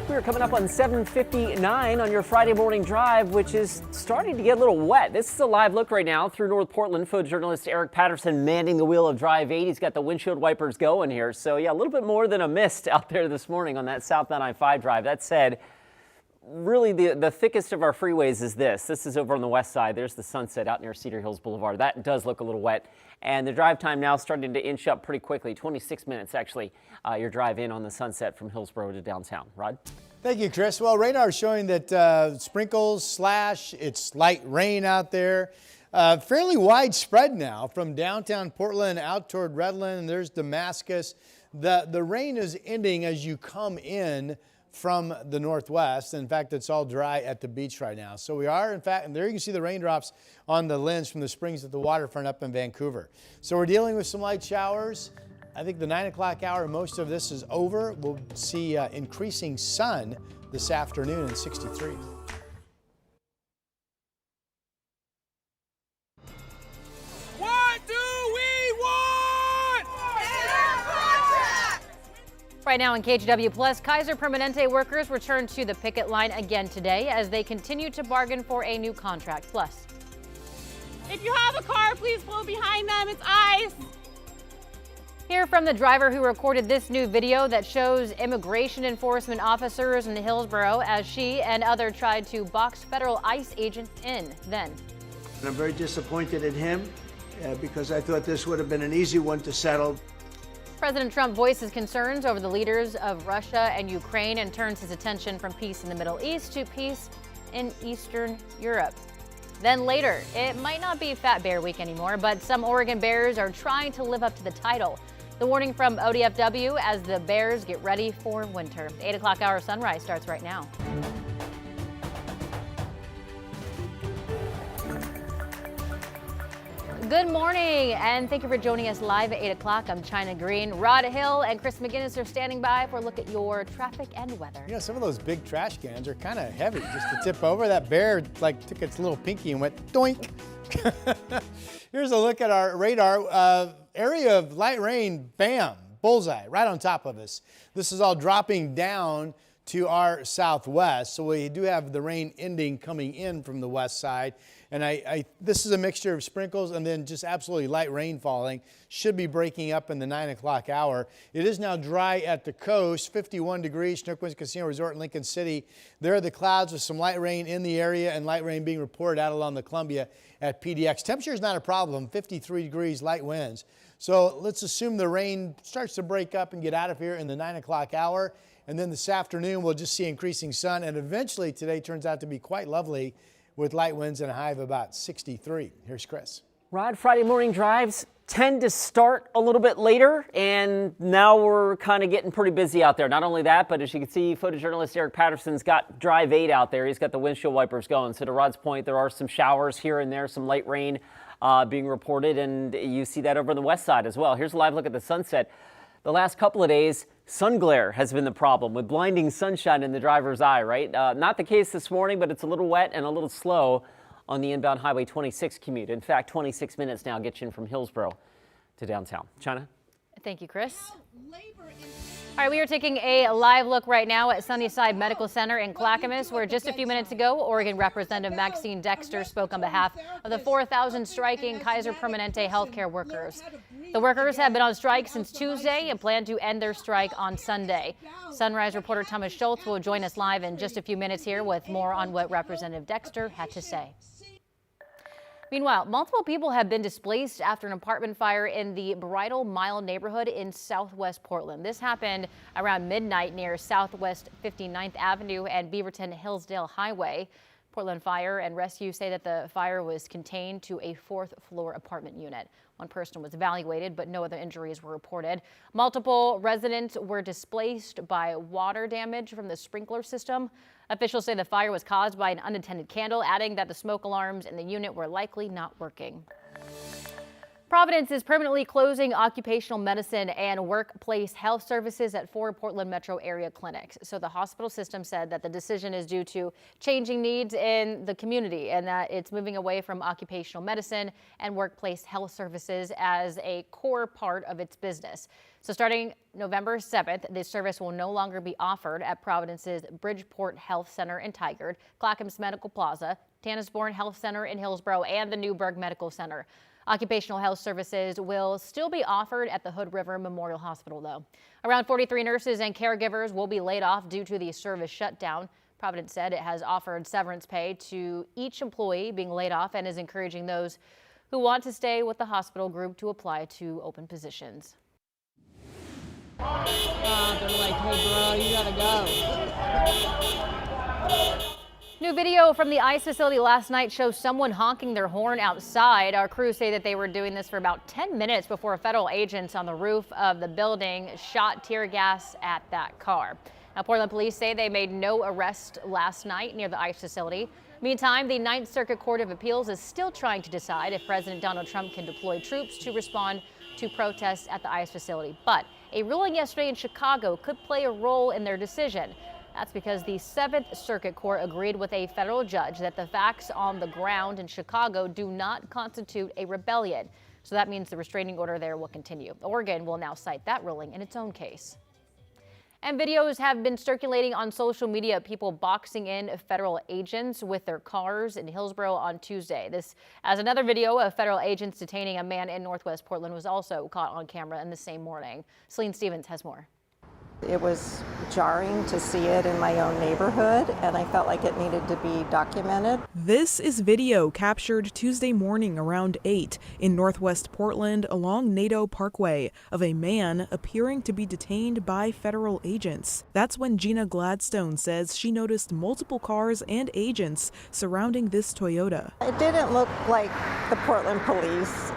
We are coming up on 7:59 on your Friday morning drive, which is starting to get a little wet. This is a live look right now through North Portland. Photojournalist Eric Patterson manning the wheel of Drive 8. He's got the windshield wipers going here. So yeah, a little bit more than a mist out there this morning on that southbound I-5 drive. That said, really the thickest of our freeways is this. This is over on the west side. There's the Sunset out near Cedar Hills Boulevard. That does look a little wet. And the drive time now starting to inch up pretty quickly. 26 minutes actually, your drive in on the Sunset from Hillsborough to downtown. Rod? Thank you, Chris. Well, radar is showing that sprinkles, it's light rain out there. Fairly widespread now from downtown Portland out toward Redland. There's Damascus. The rain is ending as you come in from the northwest. In fact, it's all dry at the beach right now. So we are, in fact, and there you can see the raindrops on the lens from the springs at the waterfront up in Vancouver. So we're dealing with some light showers. I think the 9 o'clock hour, most of this is over. We'll see increasing sun this afternoon in 63. What do we want? Right now on KGW Plus, Kaiser Permanente workers return to the picket line again today as they continue to bargain for a new contract. Plus, if you have a car, please pull behind them. It's ice. hear from the driver who recorded this new video that shows immigration enforcement officers in Hillsborough as she and others tried to box federal ICE agents in. Then, I'm very disappointed in him because I thought this would have been an easy one to settle. President Trump voices concerns over the leaders of Russia and Ukraine and turns his attention from peace in the Middle East to peace in Eastern Europe. Then later, it might not be Fat Bear Week anymore, but some Oregon Bears are trying to live up to the title. The warning from ODFW as the Bears get ready for winter. The 8 o'clock hour sunrise starts right now. Good morning, and thank you for joining us live at 8 o'clock. I'm China Green. Rod Hill and Chris McGinnis are standing by for a look at your traffic and weather. You know, some of those big trash cans are kind of heavy just to tip over. That bear took its little pinky and went doink. Here's a look at our radar. Area of light rain, bam, bullseye, right on top of us. This is all dropping down to our southwest. So we do have the rain ending coming in from the west side. And this is a mixture of sprinkles and then just absolutely light rain falling. Should be breaking up in the 9 o'clock hour. It is now dry at the coast, 51 degrees, Chinook Winds Casino Resort in Lincoln City. There are the clouds with some light rain in the area and light rain being reported out along the Columbia at PDX. Temperature is not a problem, 53 degrees, light winds. So let's assume the rain starts to break up and get out of here in the 9 o'clock hour. And then this afternoon, we'll just see increasing sun. And eventually today turns out to be quite lovely with light winds and a high of about 63. Here's Chris. Rod, Friday morning drives tend to start a little bit later, and now we're kind of getting pretty busy out there. Not only that, but as you can see, photojournalist Eric Patterson's got Drive 8 out there. He's got the windshield wipers going. So to Rod's point, there are some showers here and there, some light rain being reported, and you see that over on the west side as well. Here's a live look at the sunset. The last couple of days, sun glare has been the problem with blinding sunshine in the driver's eye, right? Not the case this morning, but it's a little wet and a little slow on the inbound Highway 26 commute. In fact, 26 minutes now gets you in from Hillsborough to downtown. China? Thank you, Chris. All right, we are taking a live look right now at Sunnyside Medical Center in Clackamas, where just a few minutes ago, Oregon Representative Maxine Dexter spoke on behalf of the 4,000 striking Kaiser Permanente healthcare workers. The workers have been on strike since Tuesday and plan to end their strike on Sunday. Sunrise reporter Thomas Schultz will join us live in just a few minutes here with more on what Representative Dexter had to say. Meanwhile, multiple people have been displaced after an apartment fire in the Bridal Mile neighborhood in southwest Portland. This happened around midnight near Southwest 59th Avenue and Beaverton-Hillsdale Highway. Portland Fire and Rescue say that the fire was contained to a fourth-floor apartment unit. One person was evaluated, but no other injuries were reported. Multiple residents were displaced by water damage from the sprinkler system. Officials say the fire was caused by an unattended candle, adding that the smoke alarms in the unit were likely not working. Providence is permanently closing occupational medicine and workplace health services at 4 Portland metro area clinics. So the hospital system said that the decision is due to changing needs in the community and that it's moving away from occupational medicine and workplace health services as a core part of its business. So starting November 7th, this service will no longer be offered at Providence's Bridgeport Health Center in Tigard, Clackamas Medical Plaza, Tannisbourne Health Center in Hillsborough, and the Newburgh Medical Center. Occupational health services will still be offered at the Hood River Memorial Hospital, though. Around 43 nurses and caregivers will be laid off due to the service shutdown. Providence said it has offered severance pay to each employee being laid off and is encouraging those who want to stay with the hospital group to apply to open positions. They're like, hey, bro, you gotta go. New video from the ICE facility last night shows someone honking their horn outside. Our crews say that they were doing this for about 10 minutes before federal agents on the roof of the building shot tear gas at that car. Now, Portland police say they made no arrest last night near the ICE facility. Meantime, the 9th Circuit Court of Appeals is still trying to decide if President Donald Trump can deploy troops to respond to protests at the ICE facility. But a ruling yesterday in Chicago could play a role in their decision. That's because the 7th Circuit Court agreed with a federal judge that the facts on the ground in Chicago do not constitute a rebellion. So that means the restraining order there will continue. Oregon will now cite that ruling in its own case. And videos have been circulating on social media of people boxing in federal agents with their cars in Hillsborough on Tuesday. This as another video of federal agents detaining a man in Northwest Portland was also caught on camera in the same morning. Celine Stevens has more. It was jarring to see it in my own neighborhood, and I felt like it needed to be documented. This is video captured Tuesday morning around 8 in Northwest Portland along Nadeau Parkway of a man appearing to be detained by federal agents. That's when Gina Gladstone says she noticed multiple cars and agents surrounding this Toyota. It didn't look like the Portland police.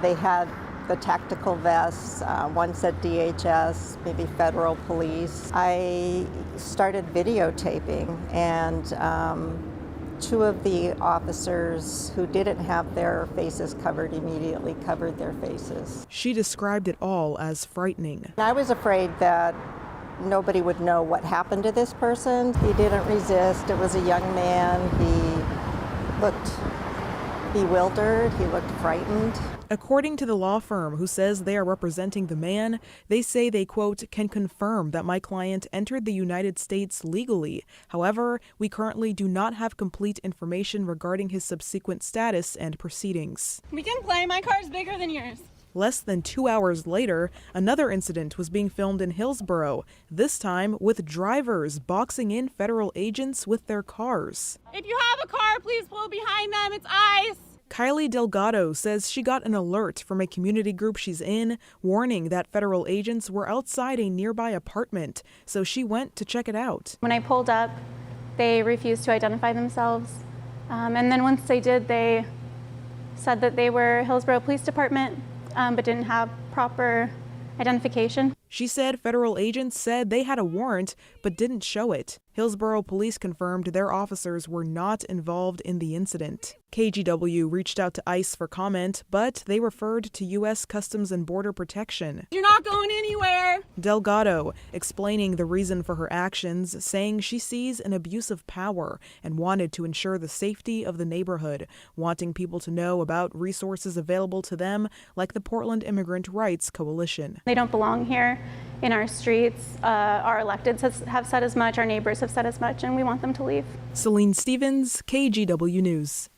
They had the tactical vests, one said DHS, maybe federal police. I started videotaping, and 2 of the officers who didn't have their faces covered immediately covered their faces. She described it all as frightening. I was afraid that nobody would know what happened to this person. He didn't resist. It was a young man. He looked bewildered. He looked frightened. According to the law firm who says they are representing the man, they say they, quote, can confirm that my client entered the United States legally. However, we currently do not have complete information regarding his subsequent status and proceedings. We can play. My car's bigger than yours. Less than 2 hours later, another incident was being filmed in Hillsborough, this time with drivers boxing in federal agents with their cars. If you have a car, please pull behind them. It's ICE. Kylie Delgado says she got an alert from a community group she's in, warning that federal agents were outside a nearby apartment, so she went to check it out. When I pulled up, they refused to identify themselves. And then once they did, they said that they were Hillsborough Police Department, but didn't have proper identification. She said federal agents said they had a warrant, but didn't show it. Hillsborough police confirmed their officers were not involved in the incident. KGW reached out to ICE for comment, but they referred to U.S. Customs and Border Protection. You're not going anywhere. Delgado explaining the reason for her actions, saying she sees an abuse of power and wanted to ensure the safety of the neighborhood, wanting people to know about resources available to them like the Portland Immigrant Rights Coalition. They don't belong here in our streets. Our electeds have said as much, our neighbors have said as much, and we want them to leave. Celine Stevens, KGW News.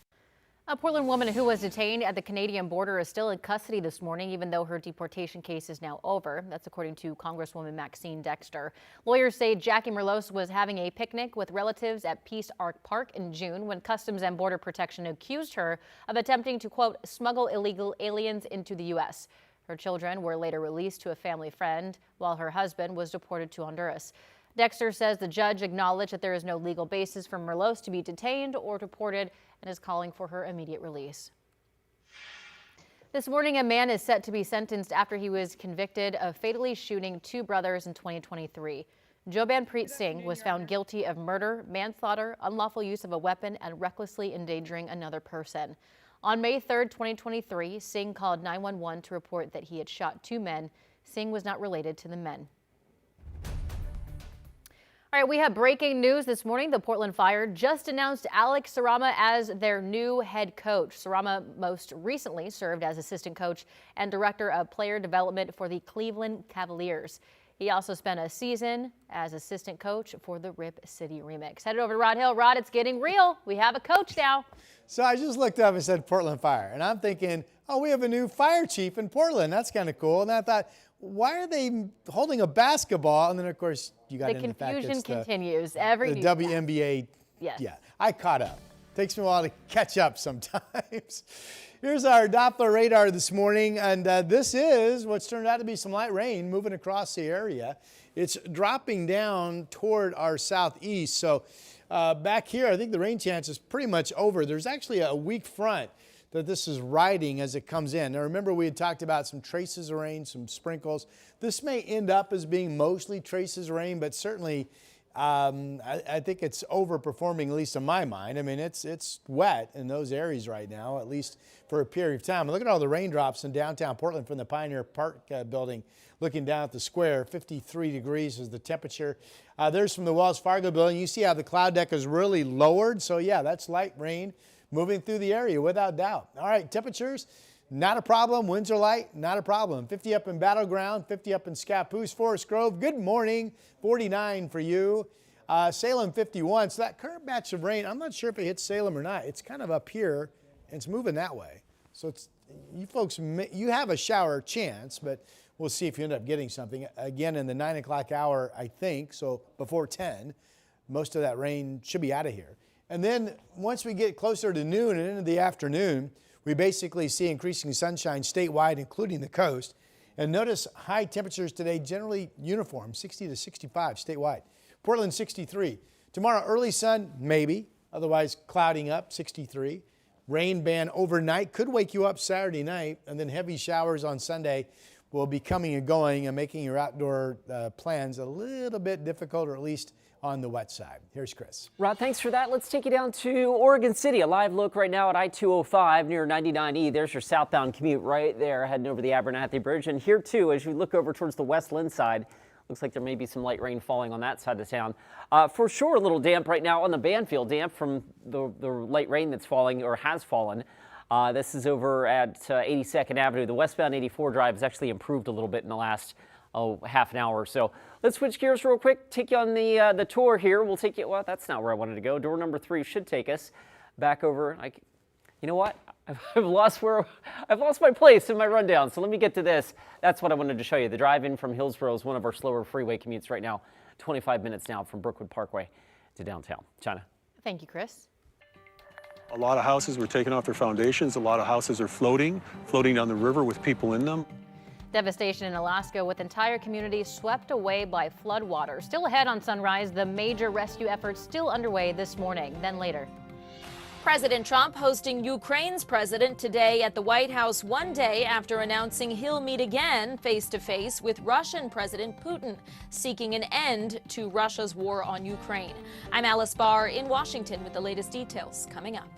A Portland woman who was detained at the Canadian border is still in custody this morning, even though her deportation case is now over. That's according to Congresswoman Maxine Dexter. Lawyers say Jackie Merlos was having a picnic with relatives at Peace Arc Park in June when Customs and Border Protection accused her of attempting to, quote, smuggle illegal aliens into the U.S. Her children were later released to a family friend, while her husband was deported to Honduras. Dexter says the judge acknowledged that there is no legal basis for Merlos to be detained or deported and is calling for her immediate release. This morning, a man is set to be sentenced after he was convicted of fatally shooting 2 brothers in 2023. Jobanpreet Singh was found guilty of murder, manslaughter, unlawful use of a weapon, and recklessly endangering another person. On May 3rd, 2023, Singh called 911 to report that he had shot 2 men. Singh was not related to the men. All right, we have breaking news this morning. The Portland Fire just announced Alex Sarama as their new head coach. Sarama most recently served as assistant coach and director of player development for the Cleveland Cavaliers. He also spent a season as assistant coach for the Rip City Remix. Headed over to Rod Hill. Rod, it's getting real. We have a coach now. So I just looked up and said Portland Fire, and I'm thinking, oh, we have a new fire chief in Portland. That's kind of cool. And I thought, why are they holding a basketball? And then, of course, you got into the fact confusion it's continues every the WNBA. Yes. Yeah, I caught up. Takes me a while to catch up sometimes. Here's our Doppler radar this morning, and this is what's turned out to be some light rain moving across the area. It's dropping down toward our southeast, so back here, I think the rain chance is pretty much over. There's actually a weak front that this is riding as it comes in. Now remember, we had talked about some traces of rain, some sprinkles. This may end up as being mostly traces of rain, but certainly I think it's overperforming, at least in my mind. I mean, it's wet in those areas right now, at least for a period of time. Look at all the raindrops in downtown Portland from the Pioneer Park building, looking down at the square. 53 degrees is the temperature. There's from the Wells Fargo building. You see how the cloud deck is really lowered. So yeah, that's light rain moving through the area without doubt. All right, temperatures, not a problem. Winds are light, not a problem. 50 up in Battleground, 50 up in Scappoose, Forest Grove. Good morning, 49 for you. Salem 51. So that current batch of rain, I'm not sure if it hits Salem or not. It's kind of up here and it's moving that way. So it's, you folks, you have a shower chance, but we'll see if you end up getting something. Again, in the 9 o'clock hour, I think, so before 10, most of that rain should be out of here. And then once we get closer to noon and into the afternoon, we basically see increasing sunshine statewide, including the coast. And notice high temperatures today, generally uniform, 60 to 65 statewide. Portland 63. Tomorrow early sun, maybe, otherwise clouding up, 63. Rain ban overnight, could wake you up Saturday night, and then heavy showers on Sunday will be coming and going and making your outdoor plans a little bit difficult, or at least on the wet side. Here's Chris. Rod, thanks for that. Let's take you down to Oregon City. A live look right now at I-205 near 99E. There's your southbound commute right there, heading over the Abernathy Bridge. And here, too, as you look over towards the West Lynn side, looks like there may be some light rain falling on that side of town. For sure, a little damp right now on the Banfield, damp from the light rain that's falling or has fallen. This is over at 82nd Avenue. The westbound 84 drive has actually improved a little bit in the last half an hour or so. Let's switch gears real quick, take you on the tour here. We'll take you, well, that's not where I wanted to go. Door number 3 should take us back over. You know what? I've lost my place in my rundown. So let me get to this. That's what I wanted to show you. The drive-in from Hillsborough is one of our slower freeway commutes right now. 25 minutes now from Brookwood Parkway to downtown. China. Thank you, Chris. A lot of houses were taken off their foundations. A lot of houses are floating down the river with people in them. Devastation in Alaska with entire communities swept away by floodwater. Still ahead on Sunrise, the major rescue efforts still underway this morning. Then later. President Trump hosting Ukraine's president today at the White House, one day after announcing he'll meet again face-to-face with Russian President Putin, seeking an end to Russia's war on Ukraine. I'm Alice Barr in Washington with the latest details coming up.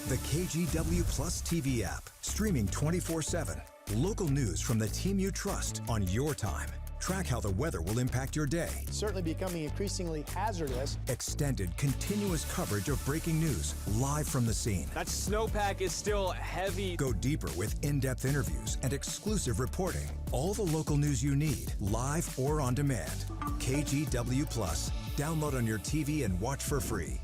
The KGW Plus TV app, streaming 24/7. Local news from the team you trust on your time. Track how the weather will impact your day. It's certainly becoming increasingly hazardous. Extended, continuous coverage of breaking news, live from the scene. That snowpack is still heavy. Go deeper with in-depth interviews and exclusive reporting. All the local news you need, live or on demand. KGW Plus. Download on your TV and watch for free.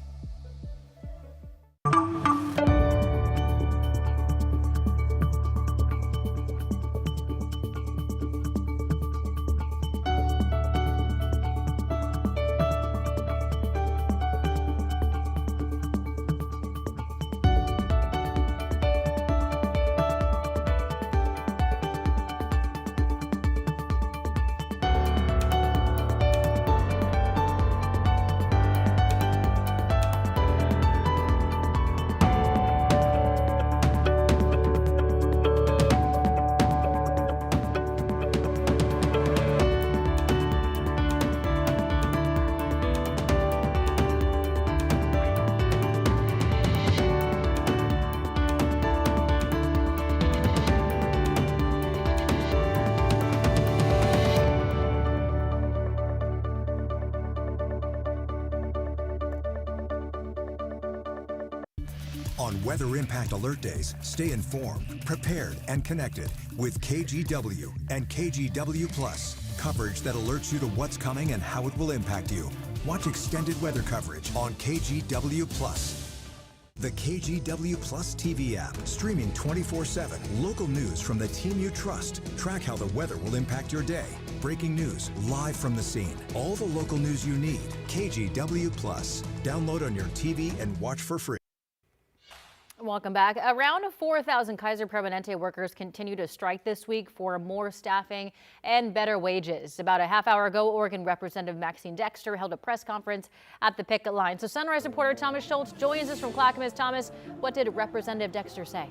weather impact alert days, stay informed, prepared, and connected with KGW and KGW Plus. Coverage that alerts you to what's coming and how it will impact you. Watch extended weather coverage on KGW Plus. The KGW Plus TV app, streaming 24/7. Local news from the team you trust. Track how the weather will impact your day. Breaking news live from the scene. All the local news you need. KGW Plus. Download on your TV and watch for free. Welcome back. Around 4,000 Kaiser Permanente workers continue to strike this week for more staffing and better wages. About a half hour ago, Oregon Representative Maxine Dexter held a press conference at the picket line. So Sunrise reporter Thomas Schultz joins us from Clackamas. Thomas, what did Representative Dexter say?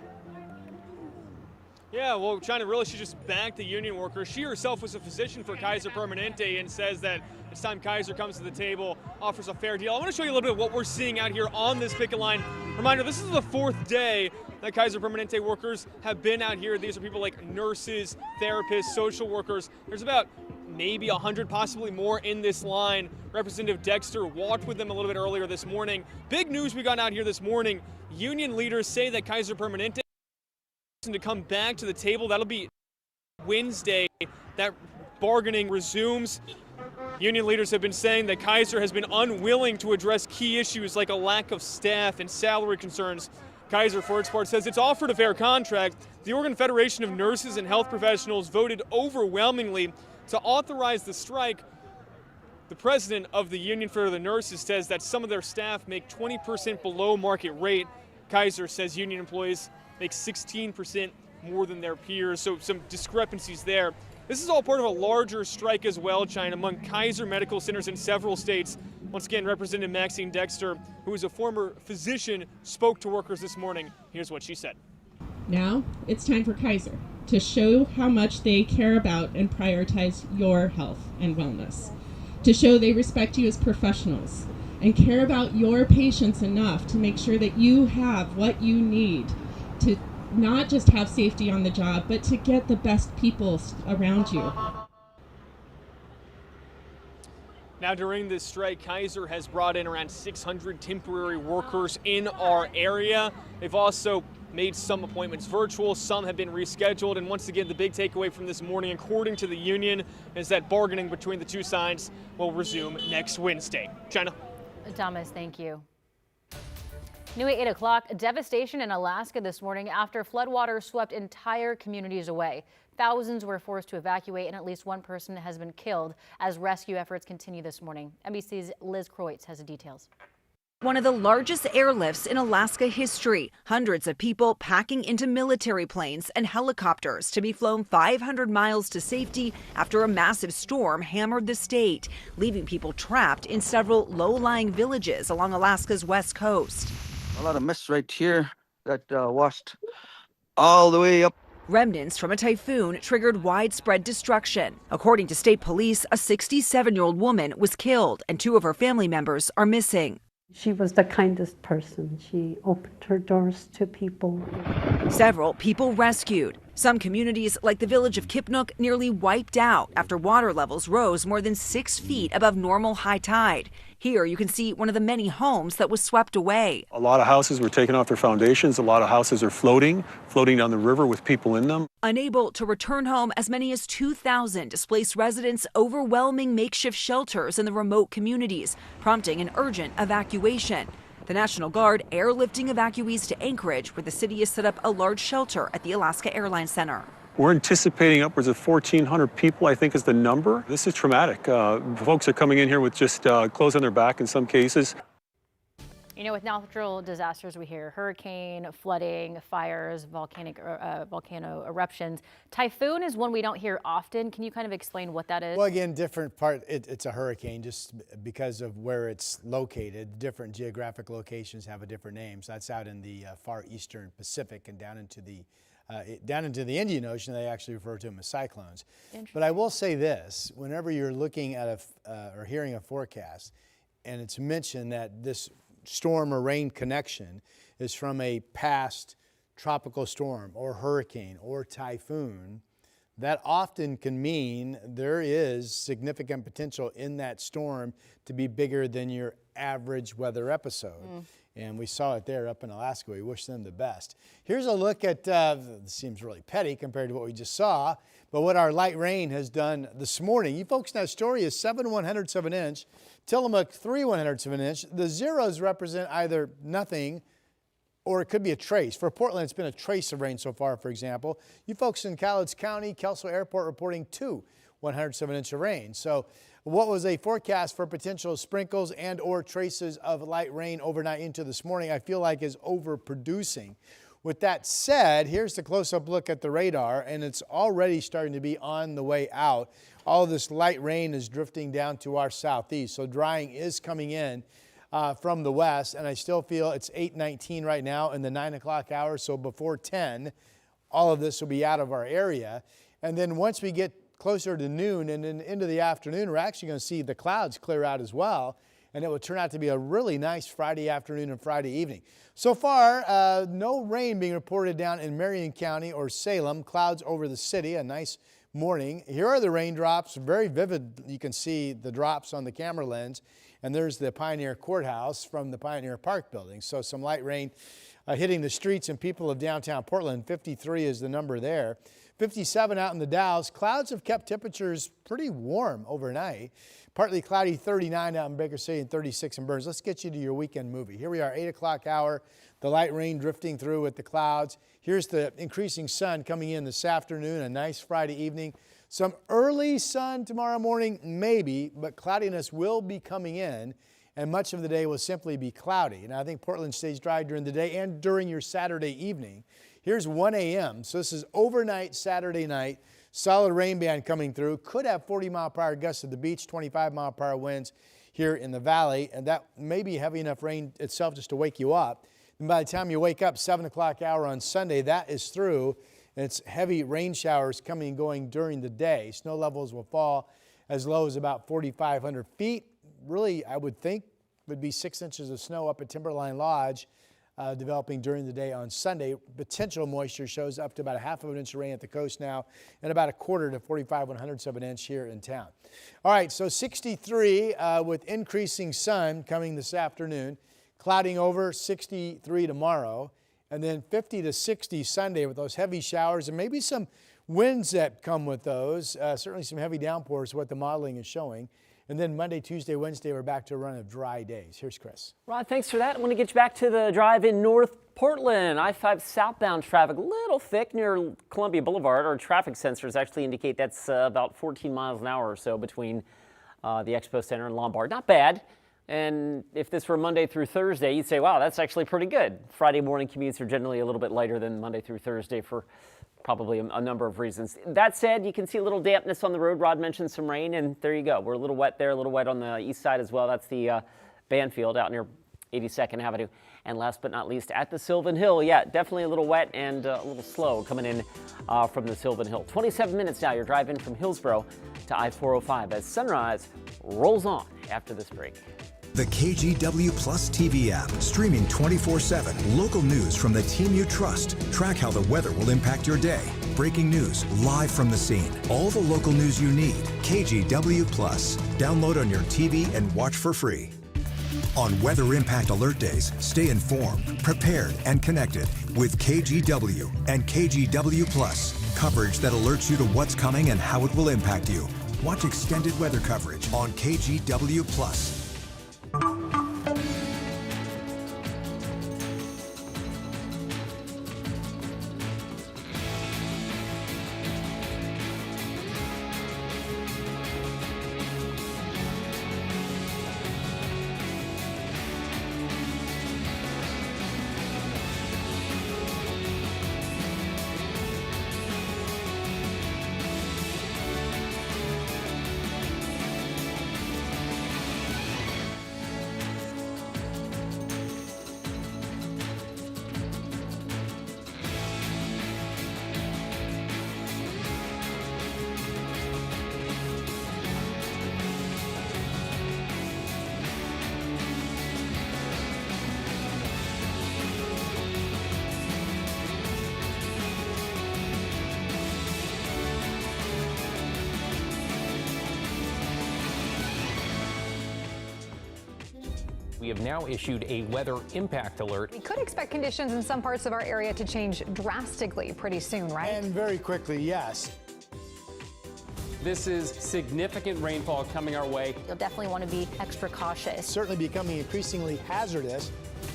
Yeah, well, China, really, she just backed the union workers. She herself was a physician for Kaiser Permanente and says that it's time Kaiser comes to the table, offers a fair deal. I want to show you a little bit of what we're seeing out here on this picket line. Reminder, this is the 4th day that Kaiser Permanente workers have been out here. These are people like nurses, therapists, social workers. There's about maybe 100, possibly more in this line. Representative Dexter walked with them a little bit earlier this morning. Big news we got out here this morning. Union leaders say that Kaiser Permanente to come back to the table. That'll be Wednesday. That bargaining resumes. Union leaders have been saying that Kaiser has been unwilling to address key issues like a lack of staff and salary concerns. Kaiser, for its part, says it's offered a fair contract. The Oregon Federation of Nurses and Health Professionals voted overwhelmingly to authorize the strike. The president of the Union for the Nurses says that some of their staff make 20% below market rate. Kaiser says union employees make 16% more than their peers, so some discrepancies there. This is all part of a larger strike as well, China, among Kaiser medical centers in several states. Once again, Representative Maxine Dexter, who is a former physician, spoke to workers this morning. Here's what she said. Now it's time for Kaiser to show how much they care about and prioritize your health and wellness, to show they respect you as professionals and care about your patients enough to make sure that you have what you need to not just have safety on the job, but to get the best people around you. Now, during this strike, Kaiser has brought in around 600 temporary workers in our area. They've also made some appointments virtual, some have been rescheduled, and once again, the big takeaway from this morning, according to the union, is that bargaining between the two sides will resume next Wednesday. China. Thomas, thank you. New at 8 o'clock, devastation in Alaska this morning after floodwaters swept entire communities away. Thousands were forced to evacuate and at least one person has been killed as rescue efforts continue this morning. NBC's Liz Kreutz has the details. One of the largest airlifts in Alaska history. Hundreds of people packing into military planes and helicopters to be flown 500 miles to safety after a massive storm hammered the state, leaving people trapped in several low-lying villages along Alaska's west coast. A lot of mist right here that washed all the way up. Remnants from a typhoon triggered widespread destruction. According to state police, a 67-year-old woman was killed and 2 of her family members are missing. She was the kindest person. She opened her doors to people. Several people rescued. Some communities, like the village of Kipnuk, nearly wiped out after water levels rose more than 6 feet above normal high tide. Here you can see one of the many homes that was swept away. A lot of houses were taken off their foundations. A lot of houses are floating down the river with people in them. Unable to return home, as many as 2,000 displaced residents overwhelming makeshift shelters in the remote communities, prompting an urgent evacuation. The National Guard airlifting evacuees to Anchorage, where the city has set up a large shelter at the Alaska Airlines Center. We're anticipating upwards of 1,400 people, I think is the number. This is traumatic. Folks are coming in here with just clothes on their back in some cases. You know, with natural disasters, we hear hurricane, flooding, fires, volcano eruptions. Typhoon is one we don't hear often. Can you kind of explain what that is? Well, again, different part. It's a hurricane just because of where it's located. Different geographic locations have a different name. So that's out in the far eastern Pacific and down into the Indian Ocean. They actually refer to them as cyclones. But I will say this: whenever you're looking at or hearing a forecast, and it's mentioned that this storm or rain connection is from a past tropical storm or hurricane or typhoon, that often can mean there is significant potential in that storm to be bigger than your average weather episode. And we saw it there up in Alaska. We wish them the best. Here's a look at, this seems really petty compared to what we just saw, but what our light rain has done this morning. You folks know Astoria is 7/100ths of an inch, Tillamook 3/100ths of an inch. The zeros represent either nothing or it could be a trace. For Portland, it's been a trace of rain so far, for example. You folks in Cowlitz County, Kelso Airport reporting 2/100ths of an inch of rain. So what was a forecast for potential sprinkles and or traces of light rain overnight into this morning, I feel like is overproducing. With that said, here's the close-up look at the radar, and it's already starting to be on the way out. All of this light rain is drifting down to our southeast, so drying is coming in from the west, and I still feel it's 8:19 right now in the 9 o'clock hour, so before 10, all of this will be out of our area. And then once we get closer to noon and then into the afternoon, we're actually going to see the clouds clear out as well, and it will turn out to be a really nice Friday afternoon and Friday evening. So far, no rain being reported down in Marion County or Salem. Clouds over the city, a nice morning. Here are the raindrops, very vivid. You can see the drops on the camera lens, and there's the Pioneer Courthouse from the Pioneer Park building. So some light rain hitting the streets and people of downtown Portland. 53 is the number there. 57 out in the Dalles. Clouds have kept temperatures pretty warm overnight. Partly cloudy, 39 out in Baker City and 36 in Burns. Let's get you to your weekend movie. Here we are, 8 o'clock hour. The light rain drifting through with the clouds. Here's the increasing sun coming in this afternoon, a nice Friday evening. Some early sun tomorrow morning, maybe, but cloudiness will be coming in, and much of the day will simply be cloudy. And I think Portland stays dry during the day and during your Saturday evening. Here's 1 a.m. So this is overnight Saturday night. Solid rain band coming through. Could have 40-mile-per-hour gusts at the beach, 25-mile-per-hour winds here in the valley. And that may be heavy enough rain itself just to wake you up. And by the time you wake up, 7 o'clock hour on Sunday, that is through. And it's heavy rain showers coming and going during the day. Snow levels will fall as low as about 4,500 feet. Really, I would think would be 6 inches of snow up at Timberline Lodge. Developing during the day on Sunday. Potential moisture shows up to about 1/2 of an inch of rain at the coast now and about 1/4 to 45/100ths of an inch here in town. All right, so 63 with increasing sun coming this afternoon, clouding over 63 tomorrow, and then 50 to 60 Sunday with those heavy showers and maybe some winds that come with those. Certainly some heavy downpours, what the modeling is showing. And then Monday, Tuesday, Wednesday, we're back to a run of dry days. Here's Chris. Rod, thanks for that. I want to get you back to the drive in North Portland. I-5 southbound traffic, a little thick near Columbia Boulevard. Our traffic sensors actually indicate that's about 14 miles an hour or so between the Expo Center and Lombard. Not bad. And if this were Monday through Thursday, you'd say, wow, that's actually pretty good. Friday morning commutes are generally a little bit lighter than Monday through Thursday for probably a number of reasons. That said, you can see a little dampness on the road. Rod mentioned some rain, and there you go. We're a little wet there, a little wet on the east side as well. That's the Banfield out near 82nd Avenue. And last but not least, at the Sylvan Hill, yeah, definitely a little wet and a little slow coming in from the Sylvan Hill. 27 minutes now, you're driving from Hillsborough to I-405 as sunrise rolls on after this break. The KGW Plus TV app, streaming 24/7. Local news from the team you trust. Track how the weather will impact your day. Breaking news, live from the scene. All the local news you need. KGW Plus. Download on your TV and watch for free. On Weather Impact Alert Days, stay informed, prepared, and connected with KGW and KGW Plus. Coverage that alerts you to what's coming and how it will impact you. Watch extended weather coverage on KGW Plus. We have now issued a weather impact alert. We could expect conditions in some parts of our area to change drastically pretty soon, right? And very quickly, yes. This is significant rainfall coming our way. You'll definitely want to be extra cautious. Certainly becoming increasingly hazardous.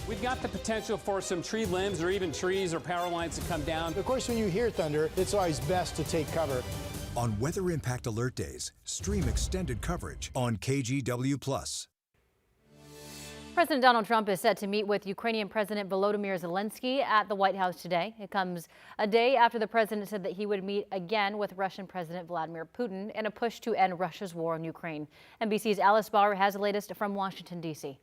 We've got the potential for some tree limbs or even trees or power lines to come down. Of course, when you hear thunder, it's always best to take cover. On Weather Impact Alert Days, stream extended coverage on KGW+. President Donald Trump is set to meet with Ukrainian President Volodymyr Zelensky at the White House today. It comes a day after the president said that he would meet again with Russian President Vladimir Putin in a push to end Russia's war on Ukraine. NBC's Alice Barr has the latest from Washington, D.C.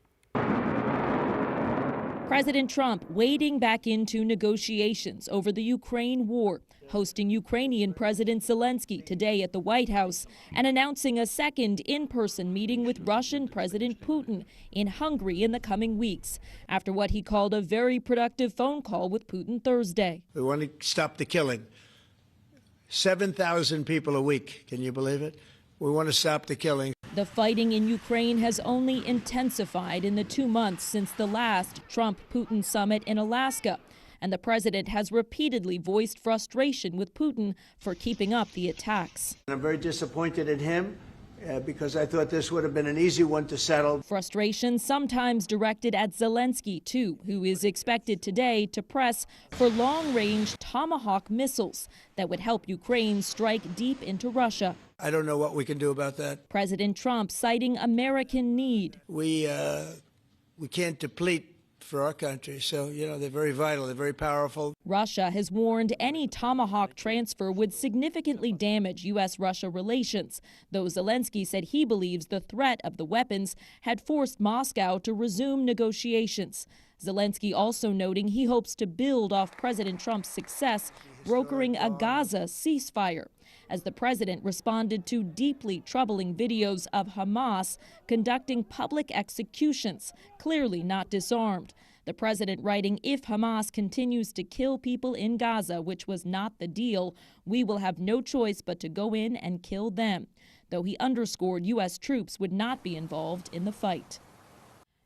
President Trump wading back into negotiations over the Ukraine war, hosting Ukrainian President Zelensky today at the White House and announcing a second in-person meeting with Russian President Putin in Hungary in the coming weeks, after what he called a very productive phone call with Putin Thursday. We want to stop the killing. 7,000 people a week. Can you believe it? We want to stop the killing. The fighting in Ukraine has only intensified in the 2 months since the last Trump-Putin summit in Alaska, and the president has repeatedly voiced frustration with Putin for keeping up the attacks. I'm very disappointed in him because I thought this would have been an easy one to settle. Frustration sometimes directed at Zelensky, too, who is expected today to press for long-range Tomahawk missiles that would help Ukraine strike deep into Russia. I don't know what we can do about that. President Trump citing American need. We can't deplete for our country, so, they're very vital, they're very powerful. Russia has warned any Tomahawk transfer would significantly damage U.S.-Russia relations, though Zelensky said he believes the threat of the weapons had forced Moscow to resume negotiations. Zelensky also noting he hopes to build off President Trump's success brokering a Gaza ceasefire, as the president responded to deeply troubling videos of Hamas conducting public executions, clearly not disarmed. The president writing, "If Hamas continues to kill people in Gaza, which was not the deal, we will have no choice but to go in and kill them," though he underscored U.S. troops would not be involved in the fight.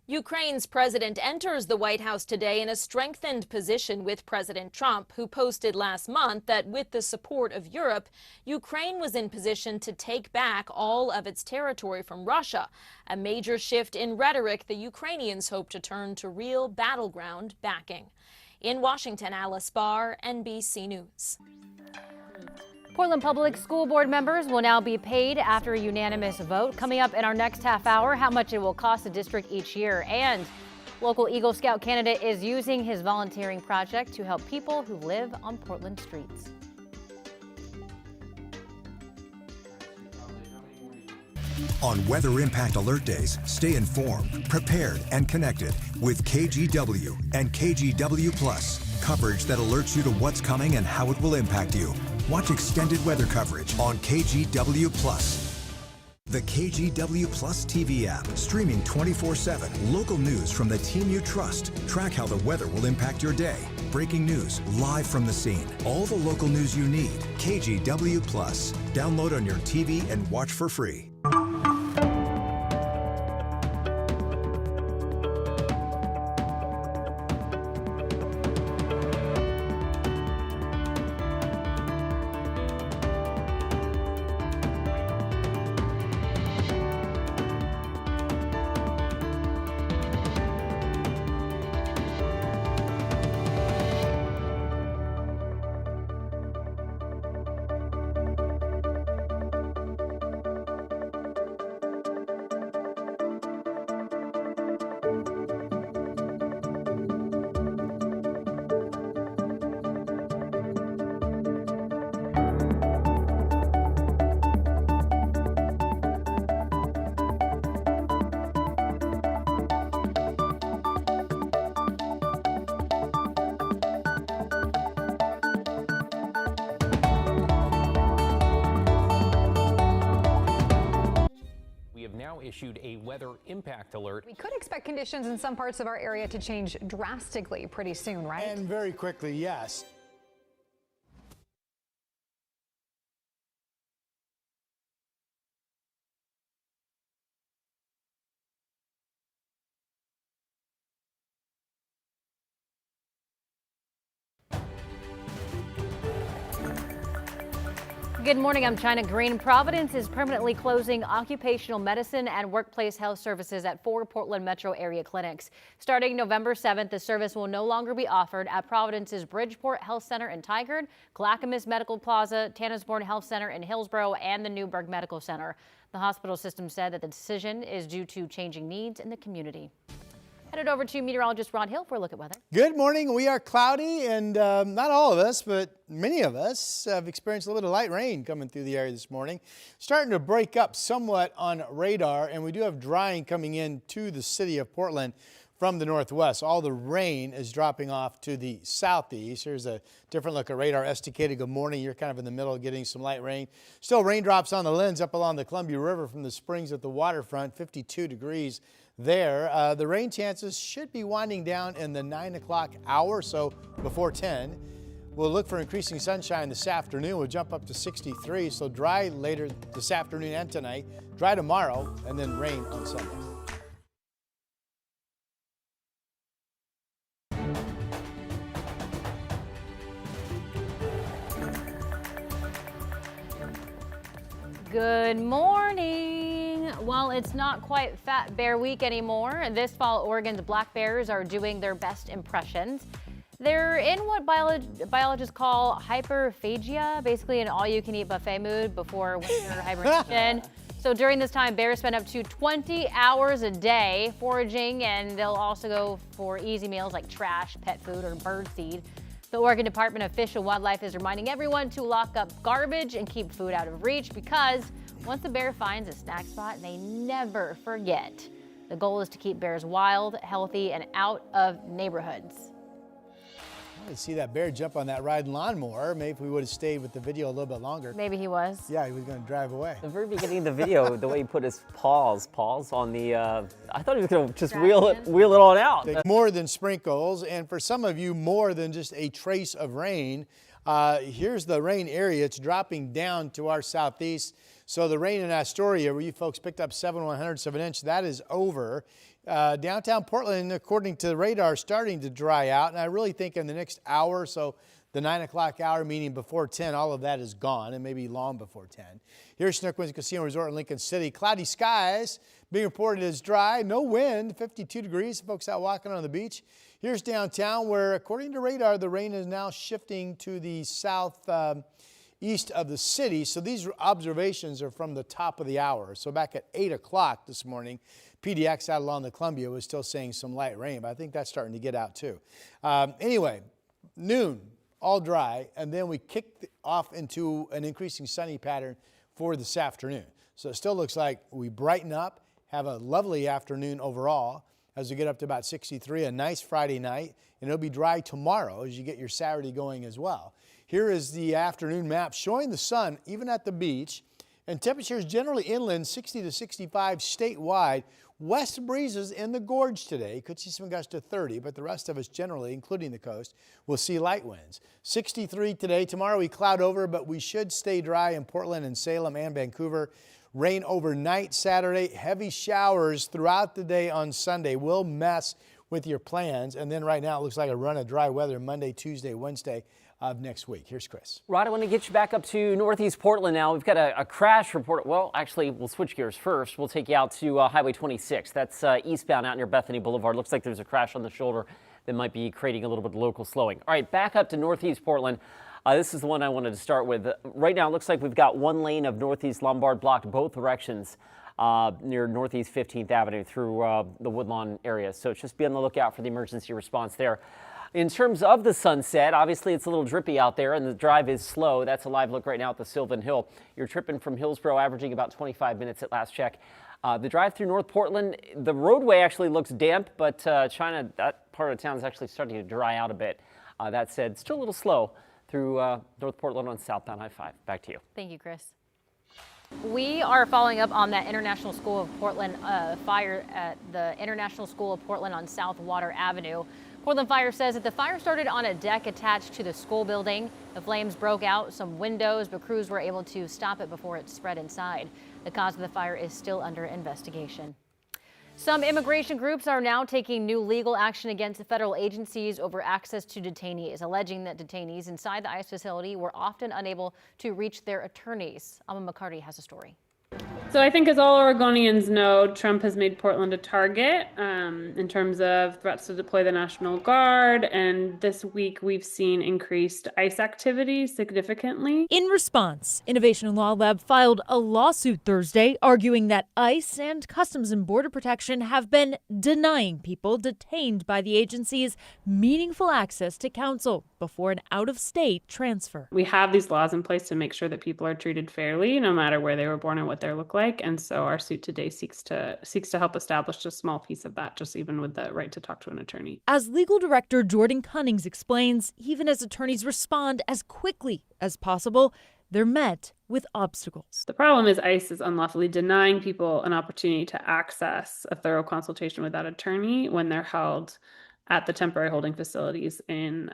Ukraine's president enters the White House today in a strengthened position with President Trump, who posted last month that with the support of Europe, Ukraine was in position to take back all of its territory from Russia, a major shift in rhetoric the Ukrainians hope to turn to real battleground backing. In Washington, Alice Barr, NBC News. Portland Public School Board members will now be paid after a unanimous vote. Coming up in our next half hour, how much it will cost the district each year. And local Eagle Scout candidate is using his volunteering project to help people who live on Portland streets. On Weather Impact Alert Days, stay informed, prepared, and connected with KGW and KGW+. Coverage that alerts you to what's coming and how it will impact you. Watch extended weather coverage on KGW+. The KGW Plus TV app, streaming 24/7. Local news from the team you trust. Track how the weather will impact your day. Breaking news, live from the scene. All the local news you need. KGW Plus. Download on your TV and watch for free. Issued a weather impact alert. We could expect conditions in some parts of our area to change drastically pretty soon, right? And very quickly, yes. Good morning, I'm China Green. Providence is permanently closing occupational medicine and workplace health services at 4 Portland metro area clinics. Starting November 7th, the service will no longer be offered at Providence's Bridgeport Health Center in Tigard, Clackamas Medical Plaza, Tanasbourne Health Center in Hillsborough, and the Newburgh Medical Center. The hospital system said that the decision is due to changing needs in the community. Headed over to meteorologist Ron Hill for a look at weather. Good morning. We are cloudy, and not all of us, but many of us have experienced a little bit of light rain coming through the area this morning. Starting to break up somewhat on radar, and we do have drying coming in to the city of Portland from the northwest. All the rain is dropping off to the southeast. Here's a different look at radar. Estacada, good morning. You're kind of in the middle, getting some light rain. Still raindrops on the lens up along the Columbia River from the springs at the waterfront, 52 degrees there. The rain chances should be winding down in the 9 o'clock hour, so before 10. We'll look for increasing sunshine this afternoon. We'll jump up to 63, so dry later this afternoon and tonight, dry tomorrow, and then rain on Sunday. Good morning. Well, it's not quite Fat Bear Week anymore. This fall, Oregon's black bears are doing their best impressions. They're in what biologists call hyperphagia, basically an all-you-can-eat buffet mood before winter hibernation. So during this time, bears spend up to 20 hours a day foraging, and they'll also go for easy meals like trash, pet food, or bird seed. The Oregon Department of Fish and Wildlife is reminding everyone to lock up garbage and keep food out of reach, because once a bear finds a snack spot, they never forget. The goal is to keep bears wild, healthy, and out of neighborhoods. I didn't see that bear jump on that riding lawnmower. Maybe if we would have stayed with the video a little bit longer. Maybe he was. Yeah, he was going to drive away. The very beginning of the video, the way he put his paws on the, I thought he was going to just wheel it on out. More than sprinkles, and for some of you, more than just a trace of rain. Here's the rain area. It's dropping down to our southeast. So the rain in Astoria, where you folks picked up 7/100ths of an inch, that is over. Downtown Portland, according to the radar, starting to dry out. And I really think in the next hour or so, the 9 o'clock hour, meaning before 10, all of that is gone, and maybe long before 10. Here's Snook Winds Casino Resort in Lincoln City. Cloudy skies being reported as dry. No wind, 52 degrees. Folks out walking on the beach. Here's downtown, where according to radar, the rain is now shifting to the south east of the city. So these observations are from the top of the hour. So back at 8 o'clock this morning, PDX out along the Columbia was still saying some light rain, but I think that's starting to get out too. Anyway, noon, all dry, and then we kick off into an increasing sunny pattern for this afternoon. So it still looks like we brighten up, have a lovely afternoon overall as we get up to about 63, a nice Friday night, and it'll be dry tomorrow as you get your Saturday going as well. Here is the afternoon map showing the sun even at the beach, and temperatures generally inland 60 to 65 statewide. West breezes in the gorge today. Could see some gusts to 30, but the rest of us generally, including the coast, will see light winds. 63 today. Tomorrow we cloud over, but we should stay dry in Portland and Salem and Vancouver. Rain overnight Saturday. Heavy showers throughout the day on Sunday will mess with your plans. And then right now it looks like a run of dry weather Monday, Tuesday, Wednesday of next week. Here's Chris. Rod, I want to get you back up to northeast Portland now. We've got a crash report. Well, actually, we'll switch gears first. We'll take you out to Highway 26. That's eastbound out near Bethany Boulevard. Looks like there's a crash on the shoulder that might be creating a little bit of local slowing. All right, back up to northeast Portland. This is the one I wanted to start with. Right now, it looks like we've got one lane of northeast Lombard blocked both directions near northeast 15th Avenue through the Woodlawn area. So just be on the lookout for the emergency response there. In terms of the sunset, obviously it's a little drippy out there and the drive is slow. That's a live look right now at the Sylvan Hill. You're tripping from Hillsborough, averaging about 25 minutes at last check. The drive through North Portland, the roadway actually looks damp, but China, that part of town is actually starting to dry out a bit. That said, still a little slow through North Portland on southbound I-5. Back to you. Thank you, Chris. We are following up on that International School of Portland fire at the International School of Portland on South Water Avenue. Portland Fire says that the fire started on a deck attached to the school building. The flames broke out some windows, but crews were able to stop it before it spread inside. The cause of the fire is still under investigation. Some immigration groups are now taking new legal action against federal agencies over access to detainees, alleging that detainees inside the ICE facility were often unable to reach their attorneys. Amma McCarty has a story. So I think, as all Oregonians know, Trump has made Portland a target in terms of threats to deploy the National Guard. And this week we've seen increased ICE activity significantly. In response, Innovation Law Lab filed a lawsuit Thursday arguing that ICE and Customs and Border Protection have been denying people detained by the agencies meaningful access to counsel before an out-of-state transfer. We have these laws in place to make sure that people are treated fairly, no matter where they were born and what they look like. And so our suit today seeks to help establish a small piece of that, just even with the right to talk to an attorney. As legal director Jordan Cunnings explains, even as attorneys respond as quickly as possible, they're met with obstacles. The problem is ICE is unlawfully denying people an opportunity to access a thorough consultation with that attorney when they're held at the temporary holding facilities in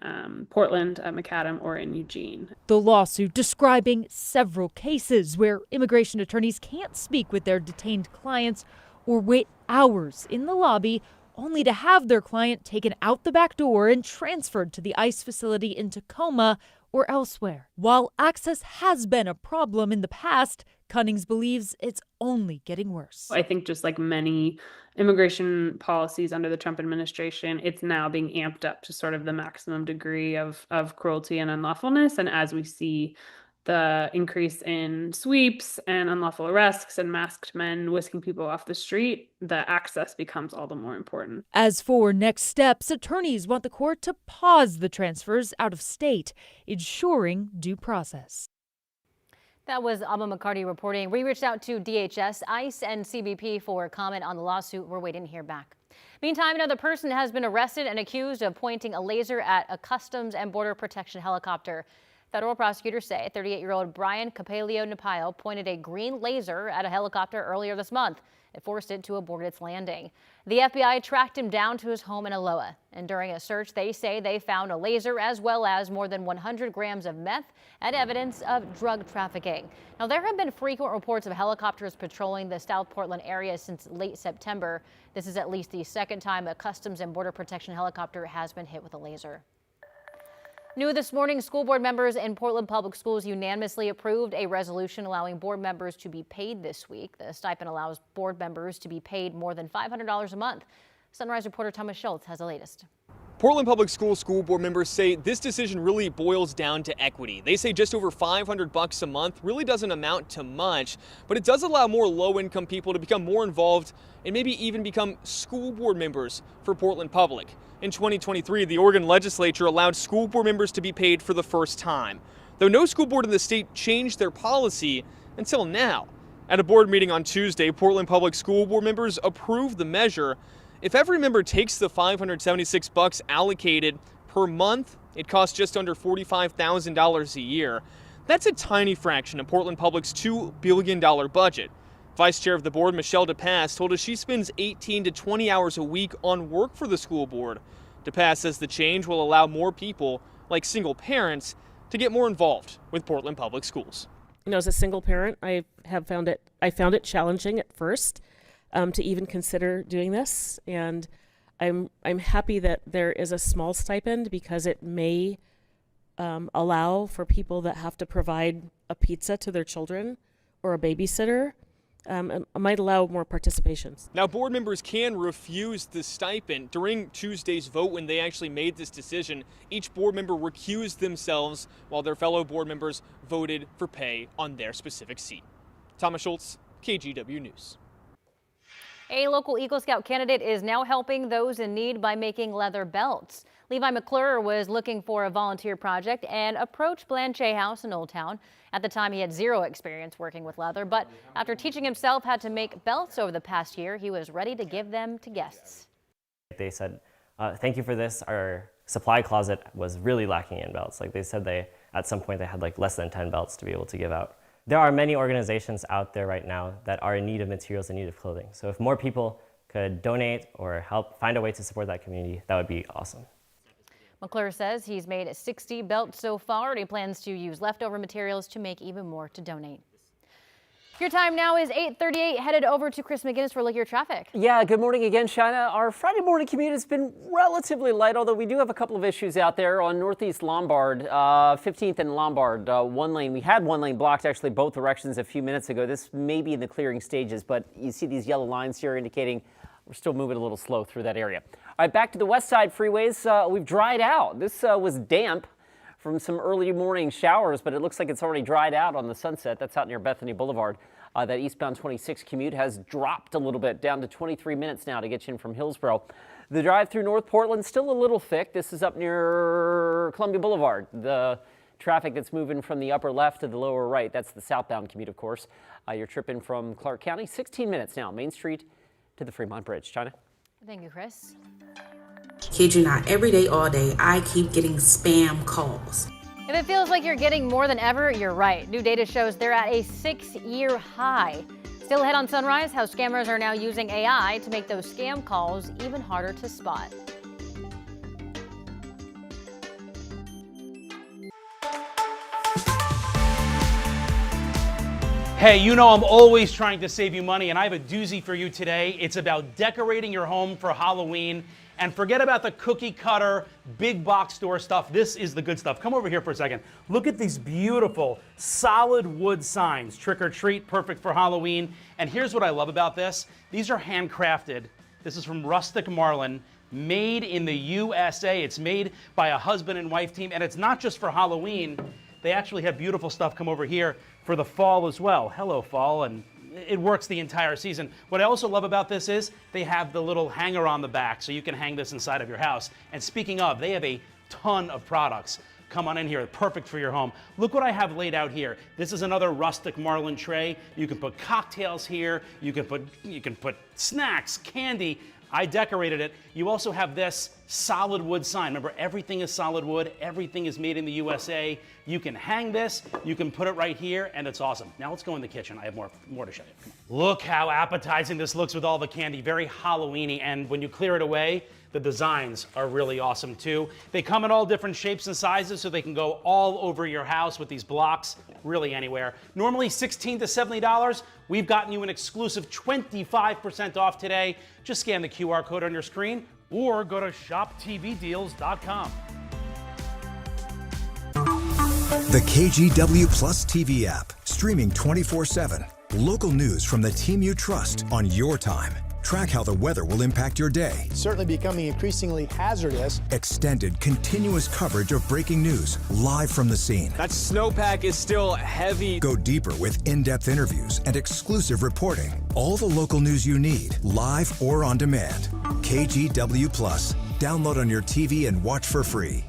Portland, at McAdam, or in Eugene. The lawsuit describing several cases where immigration attorneys can't speak with their detained clients or wait hours in the lobby only to have their client taken out the back door and transferred to the ICE facility in Tacoma or elsewhere. While access has been a problem in the past, Cunnings believes it's only getting worse. I think, just like many immigration policies under the Trump administration, it's now being amped up to sort of the maximum degree of cruelty and unlawfulness. And as we see the increase in sweeps and unlawful arrests and masked men whisking people off the street, the access becomes all the more important. As for next steps, attorneys want the court to pause the transfers out of state, ensuring due process. That was Amma McCarty reporting. We reached out to DHS, ICE, and CBP for comment on the lawsuit. We're waiting to hear back. Meantime, another person has been arrested and accused of pointing a laser at a Customs and Border Protection helicopter. Federal prosecutors say 38-year-old Brian Capelio-Napio pointed a green laser at a helicopter earlier this month. It forced it to abort its landing. The FBI tracked him down to his home in Aloha, and during a search, they say they found a laser as well as more than 100 grams of meth and evidence of drug trafficking. Now, there have been frequent reports of helicopters patrolling the South Portland area since late September. This is at least the second time a Customs and Border Protection helicopter has been hit with a laser. New this morning, school board members in Portland Public Schools unanimously approved a resolution allowing board members to be paid this week. The stipend allows board members to be paid more than $500 a month. Sunrise reporter Thomas Schultz has the latest. Portland Public Schools school board members say this decision really boils down to equity. They say just over $500 a month really doesn't amount to much, but it does allow more low-income people to become more involved and maybe even become school board members for Portland Public. In 2023, the Oregon legislature allowed school board members to be paid for the first time, though no school board in the state changed their policy until now. At a board meeting on Tuesday, Portland Public School board members approved the measure. If every member takes the $576 allocated per month, it costs just under $45,000 a year. That's a tiny fraction of Portland Public's $2 billion budget. Vice Chair of the board, Michelle DePass, told us she spends 18 to 20 hours a week on work for the school board. DePass says the change will allow more people, like single parents, to get more involved with Portland Public Schools. You know, as a single parent, I found it challenging at first to even consider doing this, and I'm happy that there is a small stipend because it may allow for people that have to provide a pizza to their children or a babysitter. It might allow more participations. Now, board members can refuse the stipend. During Tuesday's vote, when they actually made this decision, each board member recused themselves while their fellow board members voted for pay on their specific seat. Thomas Schultz, KGW News. A local Eagle Scout candidate is now helping those in need by making leather belts. Levi McClure was looking for a volunteer project and approached Blanchet House in Old Town. At the time, he had zero experience working with leather, but after teaching himself how to make belts over the past year, he was ready to give them to guests. They said, thank you for this. Our supply closet was really lacking in belts. Like they said at some point they had like less than 10 belts to be able to give out. There are many organizations out there right now that are in need of materials, in need of clothing. So if more people could donate or help find a way to support that community, that would be awesome. McClure says he's made 60 belts so far, and he plans to use leftover materials to make even more to donate. Your time now is 8:38. Headed over to Chris McGinnis for a look at your traffic. Yeah, good morning again, Shina. Our Friday morning commute has been relatively light, although we do have a couple of issues out there on Northeast Lombard, 15th and Lombard. One lane, we had one lane blocked actually both directions a few minutes ago. This may be in the clearing stages, but you see these yellow lines here indicating we're still moving a little slow through that area. All right, back to the west side freeways. We've dried out. This was damp from some early morning showers, but it looks like it's already dried out on the Sunset. That's out near Bethany Boulevard. That eastbound 26 commute has dropped a little bit, down to 23 minutes now to get you in from Hillsborough. The drive through North Portland still a little thick. This is up near Columbia Boulevard. The traffic that's moving from the upper left to the lower right, that's the southbound commute, of course. You're tripping from Clark County, 16 minutes now, Main Street to the Fremont Bridge. China? Thank you, Chris. Kid you not, every day, all day, I keep getting spam calls. If it feels like you're getting more than ever, you're right. New data shows they're at a 6-year high. Still ahead on Sunrise, how scammers are now using AI to make those scam calls even harder to spot. Hey, you know I'm always trying to save you money, and I have a doozy for you today. It's about decorating your home for Halloween. And forget about the cookie cutter, big box store stuff. This is the good stuff. Come over here for a second. Look at these beautiful solid wood signs. Trick or treat, perfect for Halloween. And here's what I love about this. These are handcrafted. This is from Rustic Marlin, made in the USA. It's made by a husband and wife team, and it's not just for Halloween. They actually have beautiful stuff come over here for the fall as well. Hello, fall, and it works the entire season. What I also love about this is they have the little hanger on the back, so you can hang this inside of your house. And speaking of, they have a ton of products. Come on in here, perfect for your home. Look what I have laid out here. This is another Rustic Marlin tray. You can put cocktails here. You can put snacks, candy. I decorated it. You also have this solid wood sign. Remember, everything is solid wood. Everything is made in the USA. You can hang this. You can put it right here, and it's awesome. Now let's go in the kitchen. I have more to show you. Come on. Look how appetizing this looks with all the candy. Very Halloween-y, and when you clear it away, the designs are really awesome too. They come in all different shapes and sizes, so they can go all over your house with these blocks, really anywhere. Normally $16 to $70. We've gotten you an exclusive 25% off today. Just scan the QR code on your screen or go to shoptvdeals.com. The KGW Plus TV app, streaming 24/7. Local news from the team you trust on your time. Track how the weather will impact your day. Certainly becoming increasingly hazardous. Extended, continuous coverage of breaking news, live from the scene. That snowpack is still heavy. Go deeper with in-depth interviews and exclusive reporting. All the local news you need, live or on demand. KGW Plus. Download on your TV and watch for free.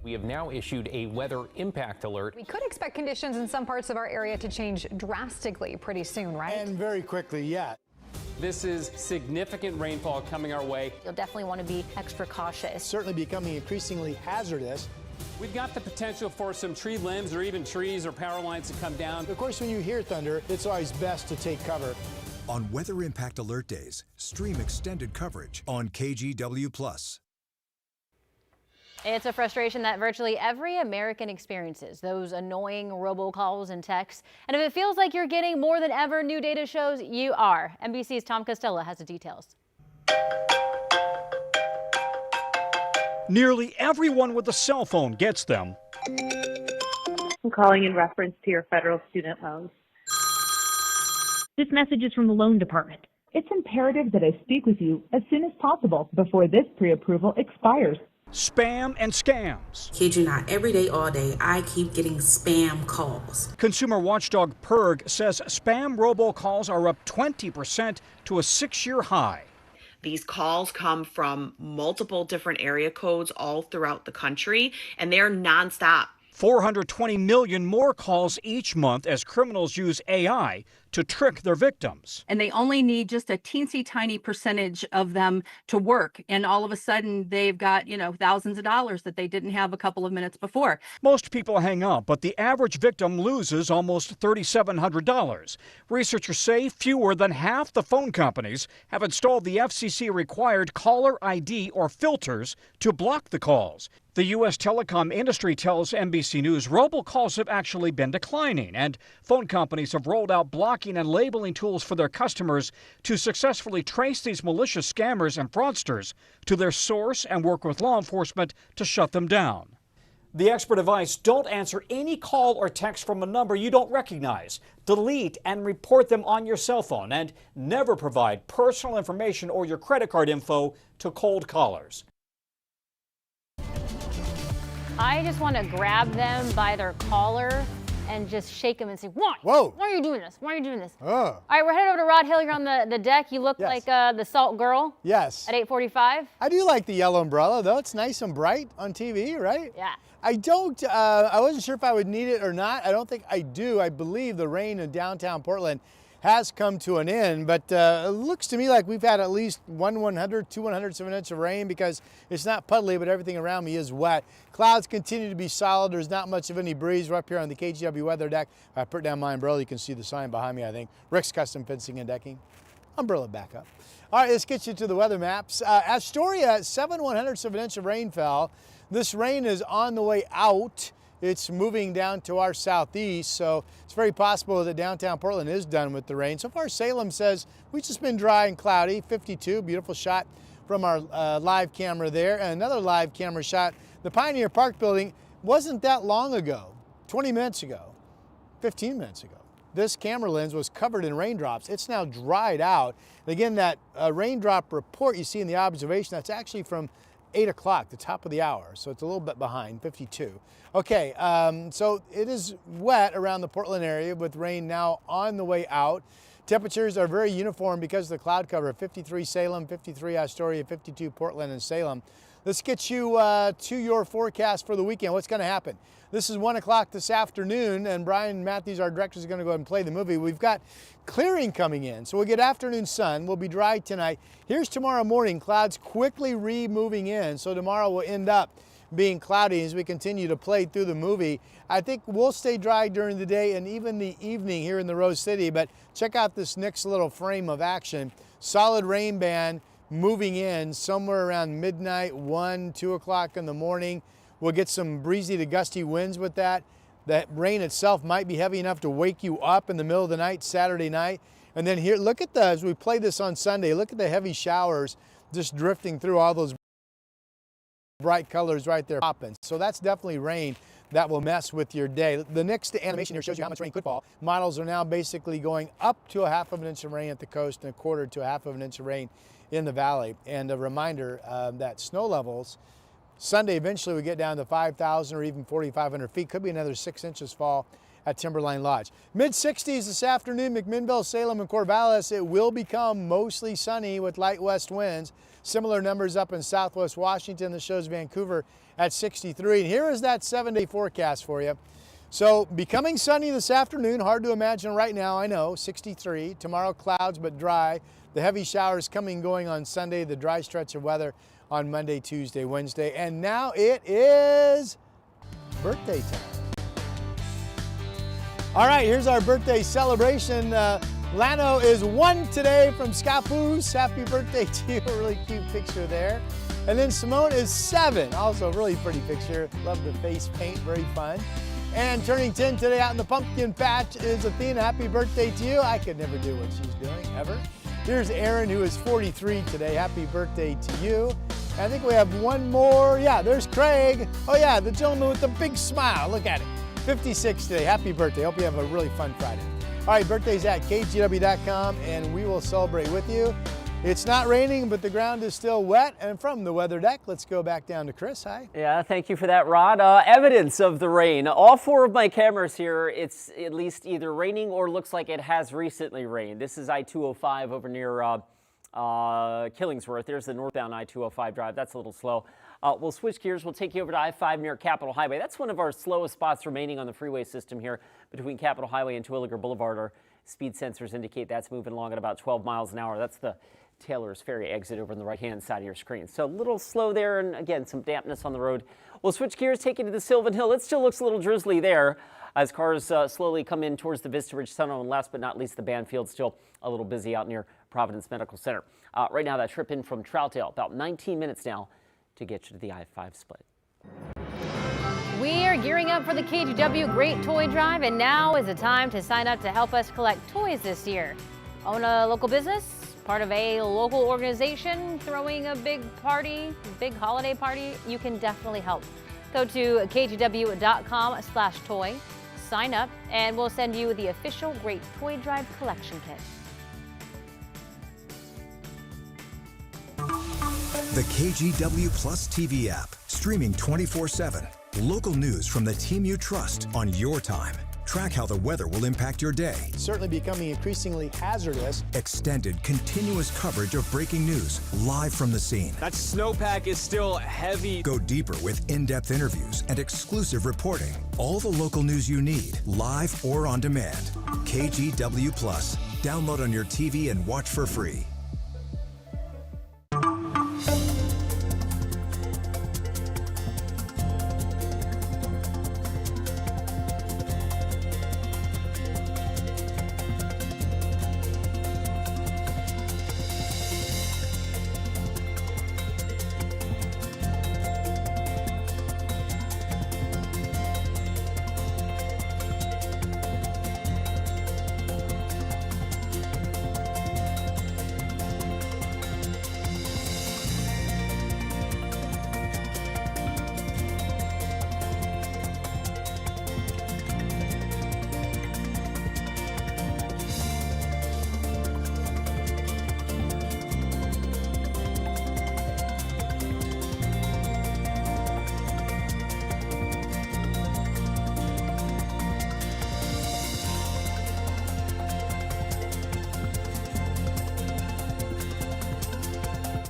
We have now issued a weather impact alert. We could expect conditions in some parts of our area to change drastically pretty soon, right? And very quickly, yeah. This is significant rainfall coming our way. You'll definitely want to be extra cautious. Certainly becoming increasingly hazardous. We've got the potential for some tree limbs or even trees or power lines to come down. Of course, when you hear thunder, it's always best to take cover. On Weather Impact Alert Days, stream extended coverage on KGW Plus. It's a frustration that virtually every American experiences, those annoying robocalls and texts. And if it feels like you're getting more than ever, new data shows you are. NBC's Tom Costello has the details. Nearly everyone with a cell phone gets them. I'm calling in reference to your federal student loans. This message is from the loan department. It's imperative that I speak with you as soon as possible before this pre-approval expires. Spam and scams. Kid you not, every day, all day, I keep getting spam calls. Consumer watchdog PERG says spam robocalls are up 20% to a 6-year high. These calls come from multiple different area codes all throughout the country, and they're nonstop. 420 million more calls each month as criminals use AI to trick their victims. And they only need just a teensy tiny percentage of them to work. And all of a sudden they've got, thousands of dollars that they didn't have a couple of minutes before. Most people hang up, but the average victim loses almost $3,700. Researchers say fewer than half the phone companies have installed the FCC required caller ID or filters to block the calls. The U.S. telecom industry tells NBC News robocalls have actually been declining, and phone companies have rolled out blocking and labeling tools for their customers to successfully trace these malicious scammers and fraudsters to their source and work with law enforcement to shut them down. The expert advice: don't answer any call or text from a number you don't recognize. Delete and report them on your cell phone, and never provide personal information or your credit card info to cold callers. I just want to grab them by their collar and just shake them and say, why? Whoa. Why are you doing this? Why are you doing this? Oh. All right, we're headed over to Rod Hill. You're on the deck. You look like the Salt Girl. Yes. At 8:45. I do like the yellow umbrella, though. It's nice and bright on TV, right? Yeah. I wasn't sure if I would need it or not. I don't think I do. I believe the rain in downtown Portland has come to an end, but it looks to me like we've had at least 2 100ths of an inch of rain, because it's not puddly, but everything around me is wet. Clouds continue to be solid. There's not much of any breeze. We're up here on the KGW weather deck. If I put down my umbrella, you can see the sign behind me, I think. Rick's Custom Fencing and Decking. Umbrella back up. All right, let's get you to the weather maps. Astoria, 7 100ths of an inch of rain fell. This rain is on the way out. It's moving down to our southeast, so it's very possible that downtown Portland is done with the rain. So far, Salem says we've just been dry and cloudy. 52, beautiful shot from our live camera there. And another live camera shot. The Pioneer Park building wasn't that long ago, 20 minutes ago, 15 minutes ago. This camera lens was covered in raindrops. It's now dried out. And again, that raindrop report you see in the observation, that's actually from 8 o'clock, the top of the hour, so it's a little bit behind, 52. Okay, so it is wet around the Portland area with rain now on the way out. Temperatures are very uniform because of the cloud cover. 53 Salem, 53 Astoria, 52 Portland and Salem. Let's get you to your forecast for the weekend. What's going to happen? This is 1 o'clock this afternoon, and Brian Matthews, our director, is going to go ahead and play the movie. We've got clearing coming in, so we'll get afternoon sun. We'll be dry tonight. Here's tomorrow morning. Clouds quickly moving in, so tomorrow will end up being cloudy as we continue to play through the movie. I think we'll stay dry during the day and even the evening here in the Rose City, but check out this next little frame of action. Solid rain band moving in somewhere around midnight, 1, 2 o'clock in the morning. We'll get some breezy to gusty winds with that. That rain itself might be heavy enough to wake you up in the middle of the night, Saturday night. And then here, look at as we play this on Sunday, look at the heavy showers just drifting through all those bright colors right there popping. So that's definitely rain that will mess with your day. The next animation here shows you how much rain could fall. Models are now basically going up to 1/2 of an inch of rain at the coast and 1/4 to 1/2 of an inch of rain in the valley. And a reminder that snow levels Sunday eventually we get down to 5,000 or even 4,500 feet. Could be another 6 inches fall at Timberline Lodge. Mid-60s this afternoon, McMinnville, Salem, and Corvallis. It will become mostly sunny with light west winds. Similar numbers up in southwest Washington. That shows Vancouver at 63. And here is that 7-day forecast for you. So becoming sunny this afternoon, hard to imagine right now, I know, 63. Tomorrow clouds but dry. The heavy showers coming and going on Sunday, the dry stretch of weather on Monday, Tuesday, Wednesday. And now it is birthday time. All right, here's our birthday celebration. Lano is 1 today from Scappoose. Happy birthday to you. A really cute picture there. And then Simone is 7. Also a really pretty picture. Love the face paint, very fun. And turning 10 today out in the pumpkin patch is Athena. Happy birthday to you. I could never do what she's doing, ever. Here's Aaron, who is 43 today. Happy birthday to you. I think we have one more. Yeah, there's Craig. Oh yeah, the gentleman with the big smile. Look at it. 56 today. Happy birthday. Hope you have a really fun Friday. All right, birthday's at KGW.com, and we will celebrate with you. It's not raining, but the ground is still wet. And from the weather deck, let's go back down to Chris. Hi. Yeah, thank you for that, Rod. Evidence of the rain. All four of my cameras here, it's at least either raining or looks like it has recently rained. This is I-205 over near Killingsworth. There's the northbound I-205 drive. That's a little slow. We'll switch gears. We'll take you over to I-5 near Capitol Highway. That's one of our slowest spots remaining on the freeway system here between Capitol Highway and Terwilliger Boulevard. Our speed sensors indicate that's moving along at about 12 miles an hour. That's the Taylor's Ferry exit over on the right-hand side of your screen. So a little slow there, and again, some dampness on the road. We'll switch gears, take you to the Sylvan Hill. It still looks a little drizzly there as cars slowly come in towards the Vista Ridge Tunnel, and last but not least, the Banfield still a little busy out near Providence Medical Center. Right now, that trip in from Troutdale, about 19 minutes now to get you to the I-5 split. We are gearing up for the KGW Great Toy Drive, and now is the time to sign up to help us collect toys this year. Own a local business? Part of a local organization throwing a big party, big holiday party? You can definitely help. Go to kgw.com/toy, sign up, and we'll send you the official Great Toy Drive collection kit. The KGW Plus TV app, streaming 24/7. Local news from the team you trust on your time. Track how the weather will impact your day. It's certainly becoming increasingly hazardous. Extended, continuous coverage of breaking news live from the scene. That snowpack is still heavy. Go deeper with in-depth interviews and exclusive reporting. All the local news you need, live or on demand. KGW Plus. Download on your TV and watch for free.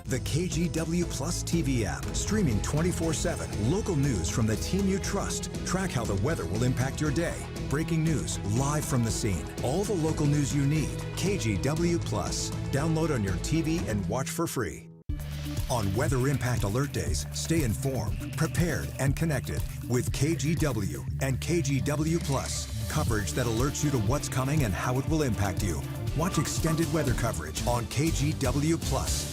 The KGW Plus TV app, streaming 24/7. Local news from the team you trust. Track how the weather will impact your day. Breaking news live from the scene. All the local news you need. KGW Plus. Download on your TV and watch for free. On Weather Impact Alert Days, stay informed, prepared, and connected with KGW and KGW Plus. Coverage that alerts you to what's coming and how it will impact you. Watch extended weather coverage on KGW Plus.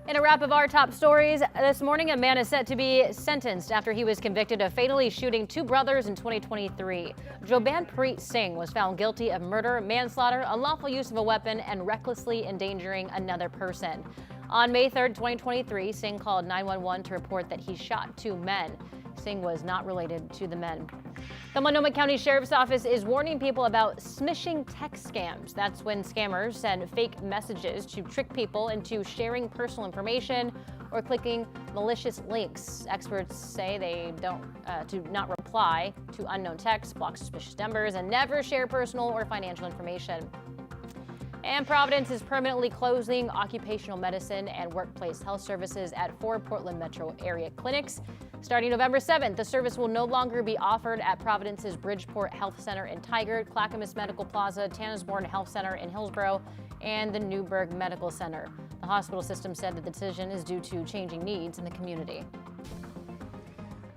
In a wrap of our top stories, this morning a man is set to be sentenced after he was convicted of fatally shooting two brothers in 2023. Jobanpreet Singh was found guilty of murder, manslaughter, unlawful use of a weapon, and recklessly endangering another person. On May 3rd, 2023, Singh called 911 to report that he shot two men. Singh was not related to the men. The Multnomah County Sheriff's Office is warning people about smishing text scams. That's when scammers send fake messages to trick people into sharing personal information or clicking malicious links. Experts say they do not reply to unknown texts, block suspicious numbers, and never share personal or financial information. And Providence is permanently closing occupational medicine and workplace health services at 4 Portland metro area clinics. Starting November 7th, the service will no longer be offered at Providence's Bridgeport Health Center in Tigard, Clackamas Medical Plaza, Tannersbourne Health Center in Hillsborough, and the Newburgh Medical Center. The hospital system said the decision is due to changing needs in the community.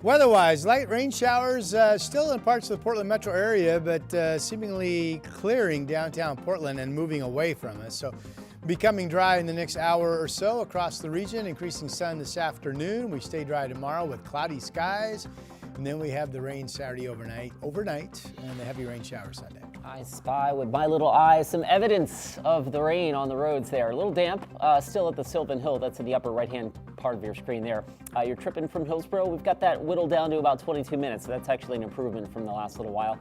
Weather-wise, light rain showers still in parts of the Portland metro area, but seemingly clearing downtown Portland and moving away from us. So becoming dry in the next hour or so across the region, increasing sun this afternoon. We stay dry tomorrow with cloudy skies, and then we have the rain Saturday overnight, and the heavy rain shower Sunday. I spy with my little eye some evidence of the rain on the roads there. A little damp still at the Sylvan Hill. That's in the upper right-hand part of your screen there. You're tripping from Hillsborough. We've got that whittled down to about 22 minutes, so that's actually an improvement from the last little while.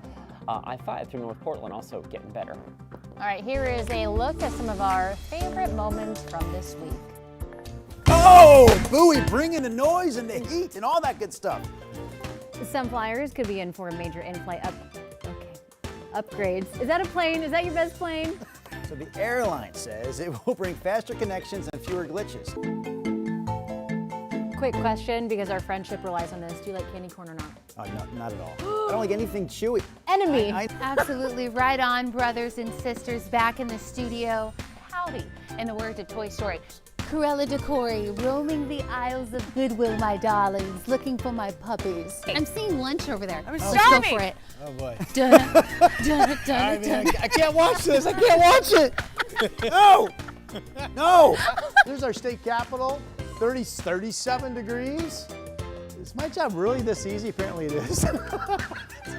I-5 through North Portland also getting better. All right, here is a look at some of our favorite moments from this week. Oh, buoy, bringing the noise and the heat and all that good stuff. Some flyers could be in for a major in-flight upgrades. Is that a plane? Is that your best plane? So the airline says it will bring faster connections and fewer glitches. Quick question, because our friendship relies on this. Do you like candy corn or not? Oh, no, not at all. I don't like anything chewy. Enemy. Absolutely right on, brothers and sisters, back in the studio. Howdy, in the words of Toy Story. Cruella de Cory, roaming the aisles of Goodwill, my darlings, looking for my puppies. I'm seeing lunch over there. Let's go for it. Oh boy. Dun, dun, dun, dun. I can't watch this. I can't watch it. No. No. There's our state capitol. 37 degrees. Is my job really this easy? Apparently it is.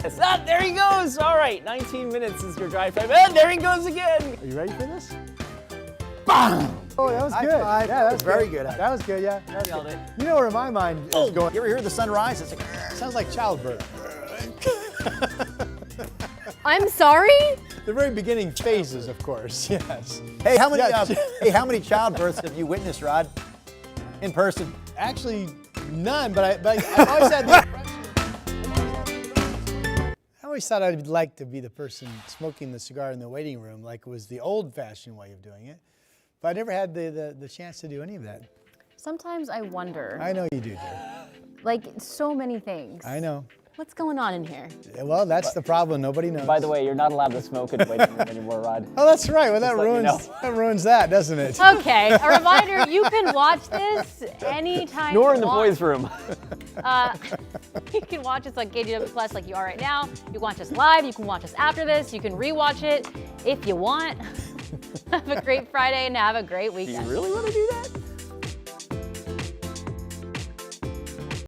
It's not. There he goes. All right, 19 minutes is your drive time. And there he goes again. Are you ready for this? Bam! Oh, that was High good. five. Yeah, that was Very good. That was good, yeah. That was Nailed good. it. You know where my mind is going? You ever hear the sunrise? It's like, Sounds like childbirth. I'm sorry? The very beginning phases, of course, yes. hey, how many Yeah. how many childbirths have you witnessed, Rod? In person? Actually, none, but I always had the I always thought I'd like to be the person smoking the cigar in the waiting room, like it was the old-fashioned way of doing it. But I never had the chance to do any of that. Sometimes I wonder. I know you do, dear. Like, so many things. I know. What's going on in here? Well, that's the problem. Nobody knows. By the way, you're not allowed to smoke in the waiting room anymore, Rod. Oh, that's right. Well, that Just letting you ruins know. that ruins that, doesn't it? Okay, a reminder, you can watch this anytime Nor you in the want. boys' room. You can watch us on KGW Plus like you are right now. You can watch us live. You can watch us after this. You can rewatch it if you want. Have a great Friday and have a great Do weekend. you really want to do that?